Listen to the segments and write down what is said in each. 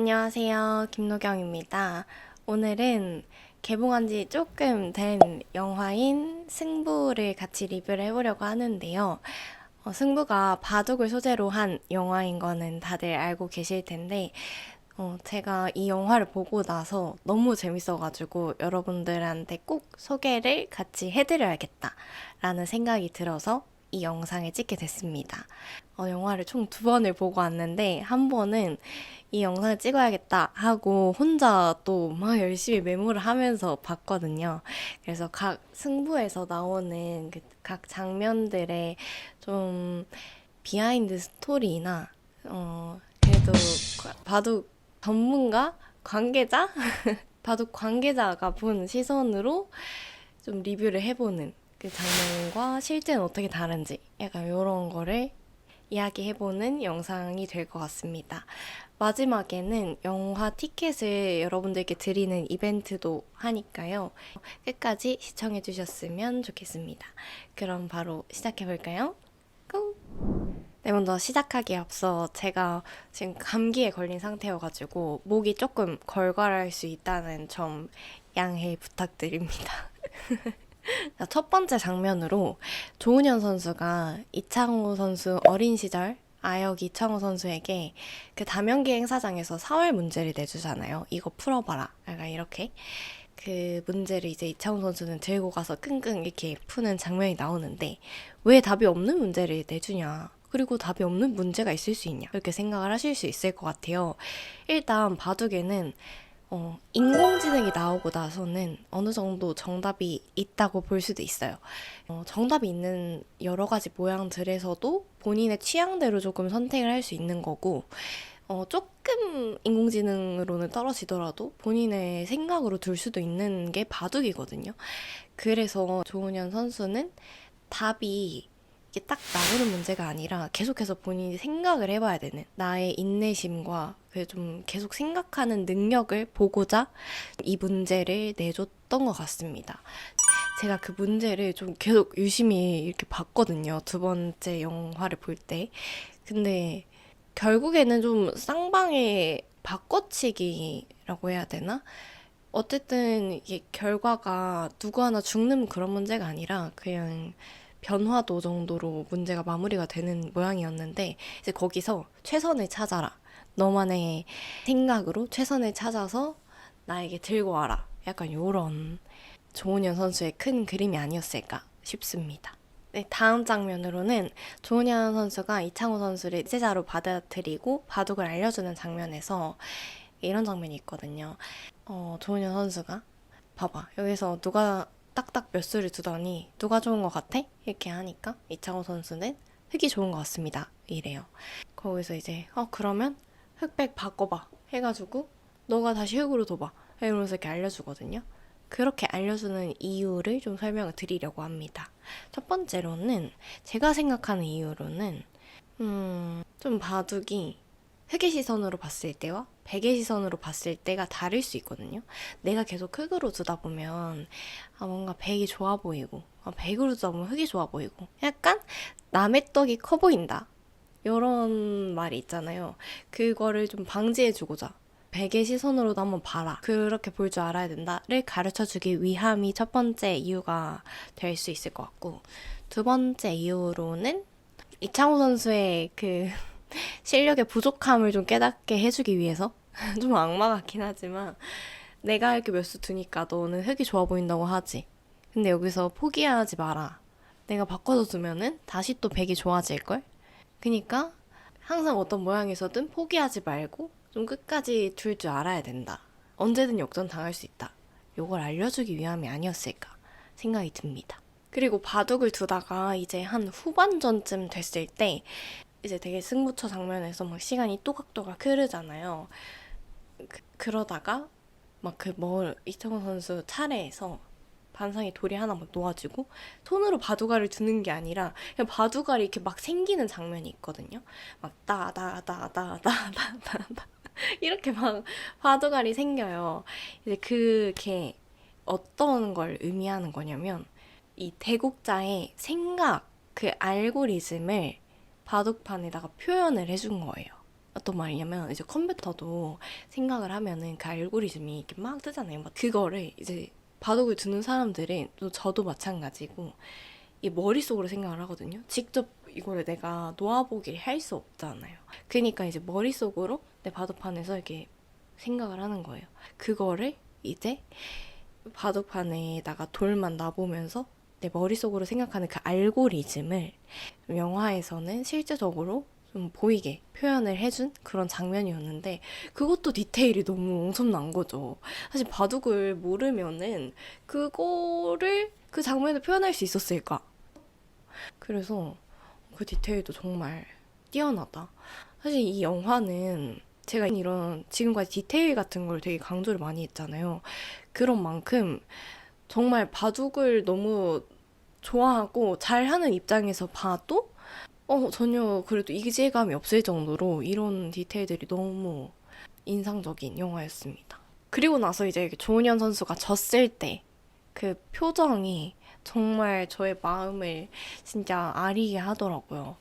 안녕하세요. 김노경입니다. 오늘은 개봉한 지 조금 된 영화인 승부를 같이 리뷰를 해보려고 하는데요. 승부가 바둑을 소재로 한 영화인 거는 다들 알고 계실 텐데, 제가 이 영화를 보고 나서 너무 재밌어가지고 여러분들한테 꼭 소개를 같이 해드려야겠다라는 생각이 들어서 이 영상을 찍게 됐습니다. 영화를 총 두 번을 보고 왔는데, 한 번은 이 영상을 찍어야겠다 하고 혼자 또 막 열심히 메모를 하면서 봤거든요. 그래서 각 승부에서 나오는 그 각 장면들의 좀 비하인드 스토리나, 그래도 바둑 전문가? 관계자? 바둑 관계자가 본 시선으로 좀 리뷰를 해보는 그 장면과 실제는 어떻게 다른지 약간 이런 거를 이야기해보는 영상이 될 것 같습니다. 마지막에는 영화 티켓을 여러분들께 드리는 이벤트도 하니까요. 끝까지 시청해주셨으면 좋겠습니다. 그럼 바로 시작해볼까요? 고! 네, 먼저 시작하기에 앞서 제가 지금 감기에 걸린 상태여가지고 목이 조금 걸걸할 수 있다는 점 양해 부탁드립니다. 첫 번째 장면으로 조은현 선수가 이창호 선수 어린 시절 아역 이창호 선수에게 그 다명기 행사장에서 사활 문제를 내주잖아요. 이거 풀어봐라. 약간 이렇게. 그 문제를 이제 이창호 선수는 들고 가서 끙끙 이렇게 푸는 장면이 나오는데 왜 답이 없는 문제를 내주냐. 그리고 답이 없는 문제가 있을 수 있냐. 이렇게 생각을 하실 수 있을 것 같아요. 일단 바둑에는 인공지능이 나오고 나서는 어느 정도 정답이 있다고 볼 수도 있어요. 정답이 있는 여러 가지 모양들에서도 본인의 취향대로 조금 선택을 할 수 있는 거고, 조금 인공지능으로는 떨어지더라도 본인의 생각으로 둘 수도 있는 게 바둑이거든요. 그래서 조은현 선수는 답이 이게 딱 나오는 문제가 아니라 계속해서 본인이 생각을 해봐야 되는 나의 인내심과 그 좀 계속 생각하는 능력을 보고자 이 문제를 내줬던 것 같습니다. 제가 그 문제를 좀 계속 유심히 이렇게 봤거든요. 두 번째 영화를 볼 때. 근데 결국에는 좀 쌍방의 바꿔치기라고 해야 되나? 어쨌든 이게 결과가 누구 하나 죽는 그런 문제가 아니라 그냥 변화도 정도로 문제가 마무리가 되는 모양이었는데 이제 거기서 최선을 찾아라. 너만의 생각으로 최선을 찾아서 나에게 들고 와라. 약간 요런 조은현 선수의 큰 그림이 아니었을까 싶습니다. 네, 다음 장면으로는 조은현 선수가 이창호 선수를 제자로 받아들이고 바둑을 알려주는 장면에서 이런 장면이 있거든요. 조은현 선수가 봐봐 여기서 누가 딱딱 몇 수를 두더니 누가 좋은 것 같아? 이렇게 하니까 이창호 선수는 흑이 좋은 것 같습니다. 이래요. 거기서 이제 그러면 흑백 바꿔봐 해가지고 너가 다시 흑으로 둬봐 이러면서 이렇게 알려주거든요. 그렇게 알려주는 이유를 좀 설명을 드리려고 합니다. 첫 번째로는 제가 생각하는 이유로는 좀 바둑이 흑의 시선으로 봤을 때와 백의 시선으로 봤을 때가 다를 수 있거든요. 내가 계속 흑으로 두다 보면 뭔가 백이 좋아 보이고 백으로 두다 보면 흑이 좋아 보이고 약간 남의 떡이 커 보인다. 이런 말이 있잖아요. 그거를 좀 방지해주고자 백의 시선으로도 한번 봐라. 그렇게 볼 줄 알아야 된다를 가르쳐주기 위함이 첫 번째 이유가 될 수 있을 것 같고 두 번째 이유로는 이창호 선수의 그 실력의 부족함을 좀 깨닫게 해주기 위해서 좀 악마 같긴 하지만 내가 이렇게 몇 수 두니까 너는 흙이 좋아 보인다고 하지. 근데 여기서 포기하지 마라. 내가 바꿔서 두면은 다시 또 백이 좋아질걸? 그니까 항상 어떤 모양에서든 포기하지 말고 좀 끝까지 둘 줄 알아야 된다. 언제든 역전 당할 수 있다. 요걸 알려주기 위함이 아니었을까 생각이 듭니다. 그리고 바둑을 두다가 이제 한 후반전쯤 됐을 때 이제 되게 승부처 장면에서 막 시간이 또각또각 흐르잖아요. 그러다가 막 이창호 선수 차례에서 반상에 돌이 하나 막 놓아지고 손으로 바둑알을 두는 게 아니라 그냥 바둑알이 이렇게 막 생기는 장면이 있거든요. 막 따다다다다다다 이렇게 막 바둑알이 생겨요. 이제 그게 어떤 걸 의미하는 거냐면 이 대국자의 생각 그 알고리즘을 바둑판에다가 표현을 해준 거예요. 어떤 말이냐면 이제 컴퓨터도 생각을 하면은 그 알고리즘이 이렇게 막 뜨잖아요. 막 그거를 이제 바둑을 두는 사람들은 또 저도 마찬가지고 이 머릿속으로 생각을 하거든요. 직접 이거를 내가 놓아보기를 할 수 없잖아요. 그러니까 이제 머릿속으로 내 바둑판에서 이렇게 생각을 하는 거예요. 그거를 이제 바둑판에다가 돌만 놔보면서 내 머릿속으로 생각하는 그 알고리즘을 영화에서는 실제적으로 좀 보이게 표현을 해준 그런 장면이었는데 그것도 디테일이 너무 엄청난 거죠. 사실 바둑을 모르면은 그거를 그 장면을 표현할 수 있었을까? 그래서 그 디테일도 정말 뛰어나다. 사실 이 영화는 제가 이런 지금까지 디테일 같은 걸 되게 강조를 많이 했잖아요. 그런 만큼 정말 바둑을 너무 좋아하고 잘하는 입장에서 봐도 전혀 그래도 이질감이 없을 정도로 이런 디테일들이 너무 인상적인 영화였습니다. 그리고 나서 이제 조은현 선수가 졌을 때 그 표정이 정말 저의 마음을 진짜 아리게 하더라고요.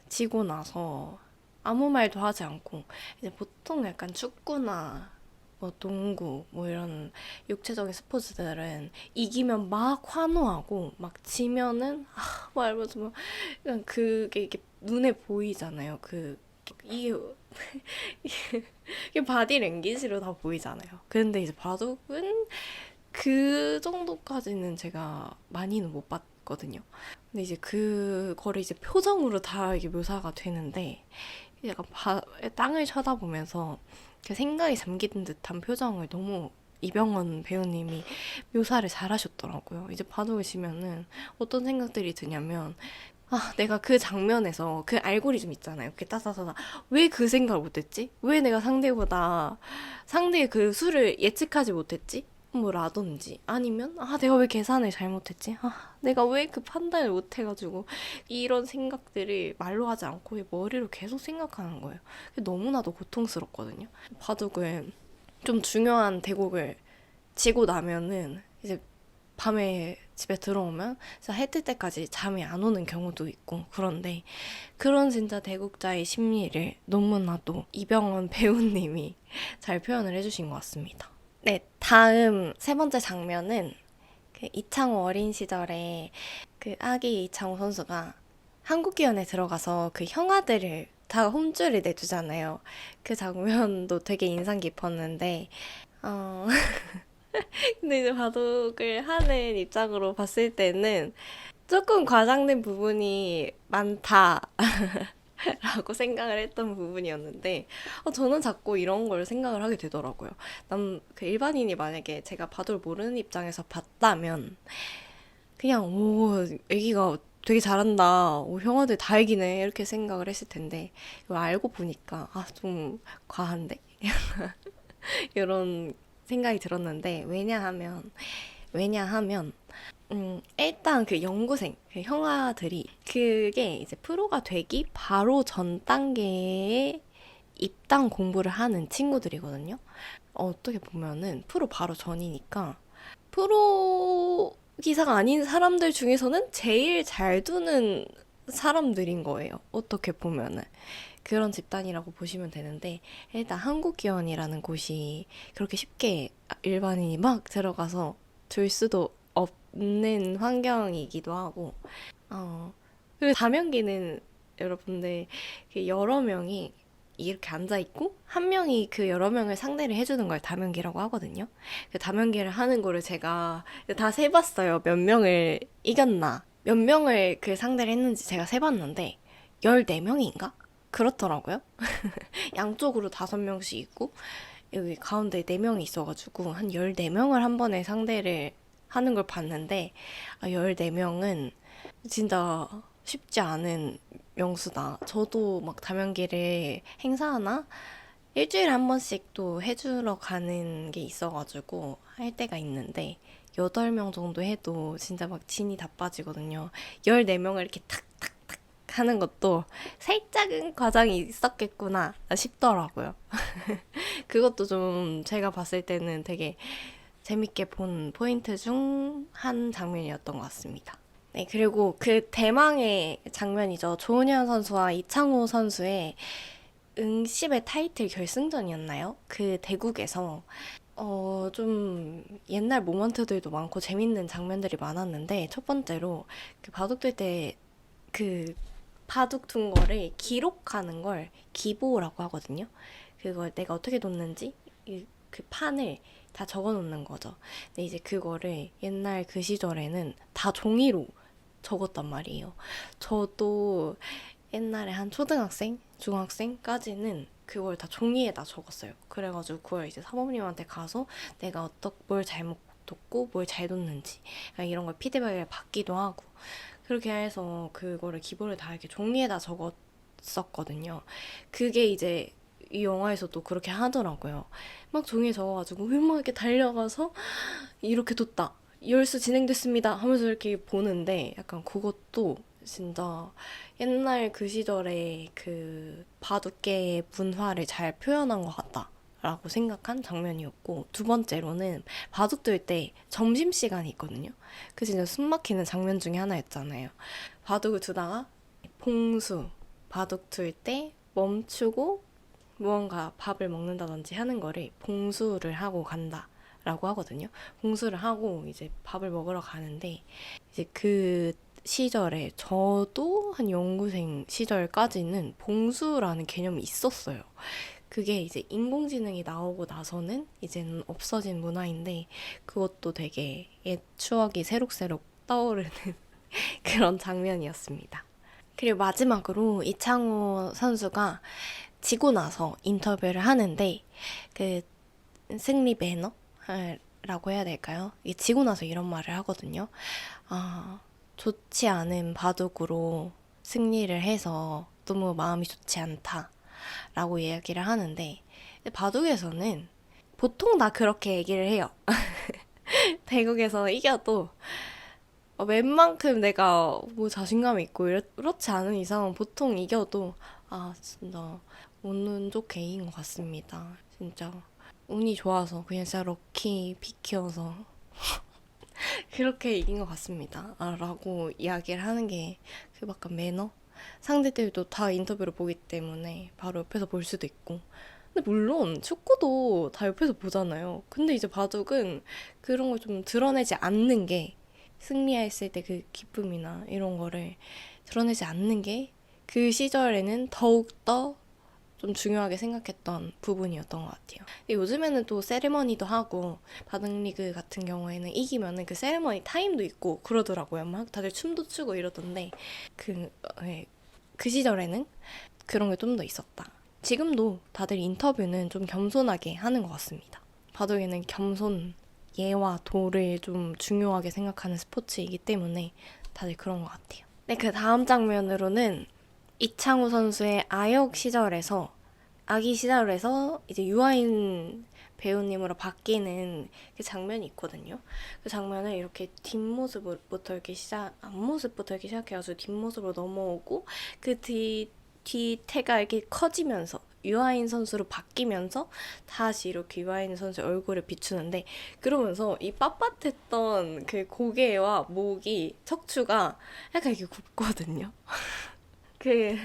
지고 나서 아무 말도 하지 않고 이제 보통 약간 축구나 뭐 농구 뭐 이런 육체적인 스포츠들은 이기면 막 환호하고 막 지면은 말하면서 막 그냥 그게 이게 눈에 보이잖아요. 이게 이게 바디 랭귀지로 다 보이잖아요. 근데 이제 바둑은 그 정도까지는 제가 많이는 못 봤거든요. 근데 이제 그거를 이제 표정으로 다 이게 묘사가 되는데 약간 땅을 쳐다보면서 그 생각이 잠긴 듯한 표정을 너무 이병헌 배우님이 묘사를 잘 하셨더라고요. 이제 바둑을 치면은 어떤 생각들이 드냐면 내가 그 장면에서 그 알고리즘 있잖아요. 이렇게 따다다다. 왜 그 생각을 못했지? 왜 내가 상대의 그 수를 예측하지 못했지? 뭐 라든지 아니면 내가 왜 계산을 잘못했지? 내가 왜 그 판단을 못해가지고 이런 생각들을 말로 하지 않고 머리로 계속 생각하는 거예요. 너무나도 고통스럽거든요. 바둑은 좀 중요한 대국을 지고 나면은 이제 밤에 집에 들어오면 진짜 해 뜰 때까지 잠이 안 오는 경우도 있고 그런데 그런 진짜 대국자의 심리를 너무나도 이병헌 배우님이 잘 표현을 해주신 것 같습니다. 네, 다음 세 번째 장면은 그 이창호 어린 시절에 그 아기 이창호 선수가 한국기원에 들어가서 그 형아들을 다 홈줄을 내주잖아요. 그 장면도 되게 인상 깊었는데 어, 근데 이제 바둑을 하는 입장으로 봤을 때는 조금 과장된 부분이 많다라고 생각을 했던 부분이었는데, 저는 자꾸 이런 걸 생각을 하게 되더라고요. 그 일반인이 만약에 제가 바둑을 모르는 입장에서 봤다면, 그냥, 오, 애기가 되게 잘한다. 오, 형아들 다 이기네. 이렇게 생각을 했을 텐데, 이거 알고 보니까, 좀 과한데? 이런 생각이 들었는데, 왜냐하면, 일단 그 연구생, 그 형아들이, 그게 이제 프로가 되기 바로 전 단계에 입당 공부를 하는 친구들이거든요. 어떻게 보면은 프로 바로 전이니까, 프로 기사가 아닌 사람들 중에서는 제일 잘 두는 사람들인 거예요. 어떻게 보면은. 그런 집단이라고 보시면 되는데, 일단 한국기원이라는 곳이 그렇게 쉽게 일반인이 막 들어가서 둘 수도 없는 환경이기도 하고, 그리고 다명기는 여러분들 여러 명이 이렇게 앉아있고, 한 명이 그 여러 명을 상대를 해주는 걸 다명기라고 하거든요. 그 다명기를 하는 거를 제가 다 세봤어요. 몇 명을 이겼나. 몇 명을 그 상대를 했는지 제가 세봤는데, 14명인가? 그렇더라고요. 양쪽으로 5명씩 있고, 여기 가운데 4명이 있어가지고, 한 14명을 한 번에 상대를 하는 걸 봤는데, 14명은 진짜 쉽지 않은 명수다. 저도 막 다면기를 행사하나? 일주일에 한 번씩 또 해주러 가는 게 있어가지고 할 때가 있는데 8명 정도 해도 진짜 막 진이 다 빠지거든요. 14명을 이렇게 탁탁탁 하는 것도 살짝은 과장이 있었겠구나 싶더라고요. 그것도 좀 제가 봤을 때는 되게 재밌게 본 포인트 중 한 장면이었던 것 같습니다. 네, 그리고 그 대망의 장면이죠. 조은현 선수와 이창호 선수의 응시의 타이틀 결승전이었나요? 그 대국에서 좀 옛날 모먼트들도 많고 재밌는 장면들이 많았는데 첫 번째로 그 바둑 둘 때 그 바둑 둔 거를 기록하는 걸 기보라고 하거든요. 그걸 내가 어떻게 뒀는지 그 판을 다 적어 놓는 거죠. 근데 이제 그거를 옛날 그 시절에는 다 종이로 적었단 말이에요. 저도 옛날에 한 초등학생, 중학생까지는 그걸 다 종이에다 적었어요. 그래가지고 그걸 이제 사모님한테 가서 내가 뭘 잘못 뒀고 뭘 잘 뒀는지 이런 걸 피드백을 받기도 하고 그렇게 해서 그거를 기본을 다 이렇게 종이에다 적었었거든요. 그게 이제 이 영화에서도 그렇게 하더라고요. 막 종이에 적어가지고 막 이렇게 달려가서 이렇게 뒀다. 열수 진행됐습니다 하면서 이렇게 보는데 약간 그것도 진짜 옛날 그 시절의 그 바둑계의 문화를 잘 표현한 것 같다. 라고 생각한 장면이었고 두 번째로는 바둑 둘 때 점심시간이 있거든요. 그 진짜 숨 막히는 장면 중에 하나였잖아요. 바둑을 두다가 봉수 바둑 둘 때 멈추고 무언가 밥을 먹는다든지 하는 거를 봉수를 하고 간다. 라고 하거든요. 봉수를 하고 이제 밥을 먹으러 가는데 이제 그 시절에 저도 한 연구생 시절까지는 봉수라는 개념이 있었어요. 그게 이제 인공지능이 나오고 나서는 이제는 없어진 문화인데 그것도 되게 옛 추억이 새록새록 떠오르는 그런 장면이었습니다. 그리고 마지막으로 이창호 선수가 지고 나서 인터뷰를 하는데 그 승리 매너라고 해야 될까요? 이게 지고 나서 이런 말을 하거든요. 아, 좋지 않은 바둑으로 승리를 해서 너무 마음이 좋지 않다라고 이야기를 하는데 바둑에서는 보통 다 그렇게 얘기를 해요. 대국에서 이겨도 웬만큼 내가 뭐 자신감이 있고 그렇지 않은 이상은 보통 이겨도 진짜 운은 좋게 이긴 것 같습니다. 진짜 운이 좋아서 그냥 진짜 럭키 비키어서 그렇게 이긴 것 같습니다. 라고 이야기를 하는 게 그 약간 매너? 상대들도 다 인터뷰를 보기 때문에 바로 옆에서 볼 수도 있고. 근데 물론 축구도 다 옆에서 보잖아요. 근데 이제 바둑은 그런 걸 좀 드러내지 않는 게 승리했을 때 그 기쁨이나 이런 거를 드러내지 않는 게 그 시절에는 더욱더 좀 중요하게 생각했던 부분이었던 것 같아요. 근데 요즘에는 또 세리머니도 하고 바둑리그 같은 경우에는 이기면은 그 세리머니 타임도 있고 그러더라고요. 막 다들 춤도 추고 이러던데 그, 네, 그 시절에는 그런 게 좀 더 있었다. 지금도 다들 인터뷰는 좀 겸손하게 하는 것 같습니다. 바둑에는 겸손, 예와 도를 좀 중요하게 생각하는 스포츠이기 때문에 다들 그런 것 같아요. 네, 그 다음 장면으로는 이창호 선수의 아기 시절에서 이제 유아인 배우님으로 바뀌는 그 장면이 있거든요. 그 장면을 이렇게 뒷모습부터 이렇게 앞모습부터 이렇게 시작해가지고 뒷모습으로 넘어오고 그 뒤태가 이렇게 커지면서 유아인 선수로 바뀌면서 다시 이렇게 유아인 선수의 얼굴을 비추는데 그러면서 이 빳빳했던 그 고개와 목이 척추가 약간 이렇게 굽거든요. 그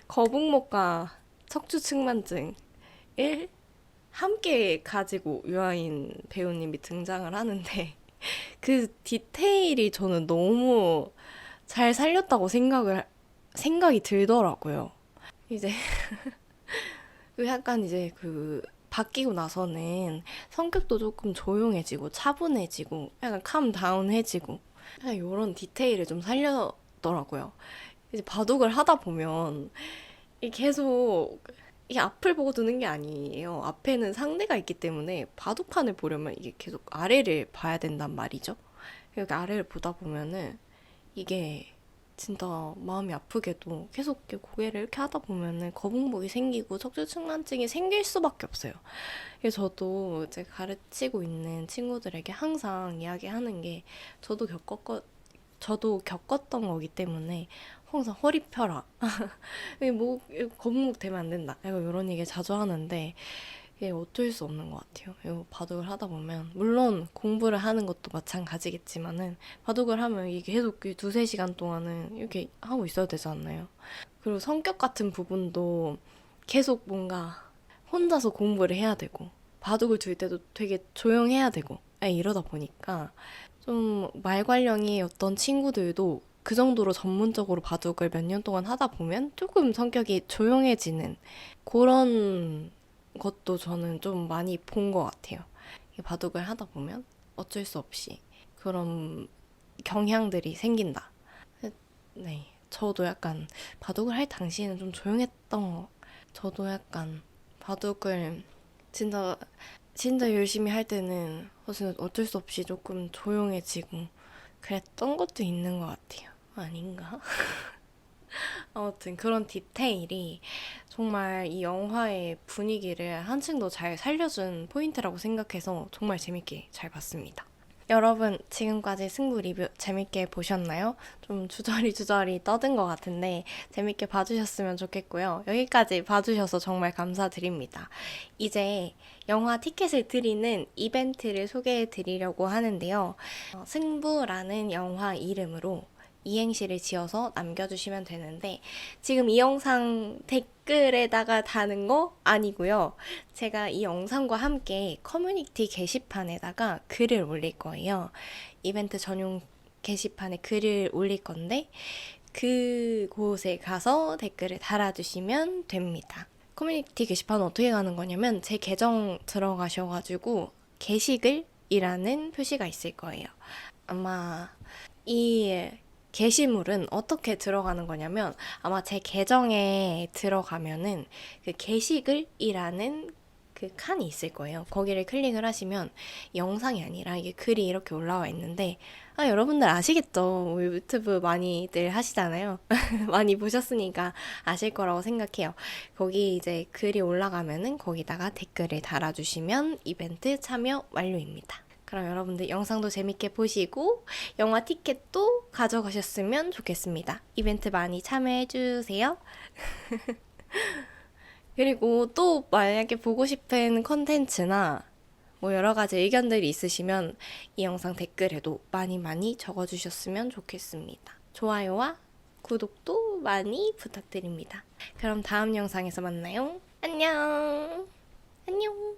거북목과 척추 측만증을 함께 가지고 유아인 배우님이 등장을 하는데 그 디테일이 저는 너무 잘 살렸다고 생각이 들더라고요. 이제 약간 이제 그 바뀌고 나서는 성격도 조금 조용해지고 차분해지고 약간 캄다운해지고 약간 이런 디테일을 좀 살렸더라고요. 이제 바둑을 하다 보면 이 계속 이게 앞을 보고 두는 게 아니에요. 앞에는 상대가 있기 때문에 바둑판을 보려면 이게 계속 아래를 봐야 된단 말이죠. 여기 아래를 보다 보면은 이게 진짜 마음이 아프게도 계속 이렇게 고개를 이렇게 하다 보면은 거북목이 생기고 척추측만증이 생길 수밖에 없어요. 그래서 저도 이제 가르치고 있는 친구들에게 항상 이야기하는 게 저도 겪었던 거기 때문에 항상 허리 펴라. 거북목 되면 안 된다. 이런 얘기 자주 하는데 이게 어쩔 수 없는 것 같아요. 이거 바둑을 하다 보면 물론 공부를 하는 것도 마찬가지겠지만은 바둑을 하면 이게 계속 두세 시간 동안은 이렇게 하고 있어야 되잖아요. 그리고 성격 같은 부분도 계속 뭔가 혼자서 공부를 해야 되고 바둑을 둘 때도 되게 조용해야 되고 이러다 보니까 좀 말괄량이 어떤 친구들도 그 정도로 전문적으로 바둑을 몇 년 동안 하다 보면 조금 성격이 조용해지는 그런 것도 저는 좀 많이 본 것 같아요. 바둑을 하다 보면 어쩔 수 없이 그런 경향들이 생긴다. 네. 저도 약간 바둑을 할 당시에는 좀 조용했던 거. 저도 약간 바둑을 진짜 진짜 열심히 할 때는 사실 어쩔 수 없이 조금 조용해지고 그랬던 것도 있는 것 같아요. 아닌가? 아무튼 그런 디테일이 정말 이 영화의 분위기를 한층 더 잘 살려준 포인트라고 생각해서 정말 재밌게 잘 봤습니다. 여러분, 지금까지 승부 리뷰 재밌게 보셨나요? 좀 주저리 떠든 것 같은데 재밌게 봐주셨으면 좋겠고요. 여기까지 봐주셔서 정말 감사드립니다. 이제 영화 티켓을 드리는 이벤트를 소개해 드리려고 하는데요. 승부라는 영화 이름으로 이행시를 지어서 남겨주시면 되는데 지금 이 영상 댓글에다가 다는 거 아니고요. 제가 이 영상과 함께 커뮤니티 게시판에다가 글을 올릴 거예요. 이벤트 전용 게시판에 글을 올릴 건데 그곳에 가서 댓글을 달아주시면 됩니다. 커뮤니티 게시판은 어떻게 가는 거냐면 제 계정 들어가셔가지고 게시글이라는 표시가 있을 거예요. 아마 이 게시물은 어떻게 들어가는 거냐면 아마 제 계정에 들어가면은 그 게시글이라는 그 칸이 있을 거예요. 거기를 클릭을 하시면 영상이 아니라 이게 글이 이렇게 올라와 있는데 여러분들 아시겠죠? 유튜브 많이들 하시잖아요. 많이 보셨으니까 아실 거라고 생각해요. 거기 이제 글이 올라가면은 거기다가 댓글을 달아주시면 이벤트 참여 완료입니다. 그럼 여러분들 영상도 재밌게 보시고 영화 티켓도 가져가셨으면 좋겠습니다. 이벤트 많이 참여해주세요. 그리고 또 만약에 보고 싶은 컨텐츠나 뭐 여러 가지 의견들이 있으시면 이 영상 댓글에도 많이 많이 적어주셨으면 좋겠습니다. 좋아요와 구독도 많이 부탁드립니다. 그럼 다음 영상에서 만나요. 안녕. 안녕.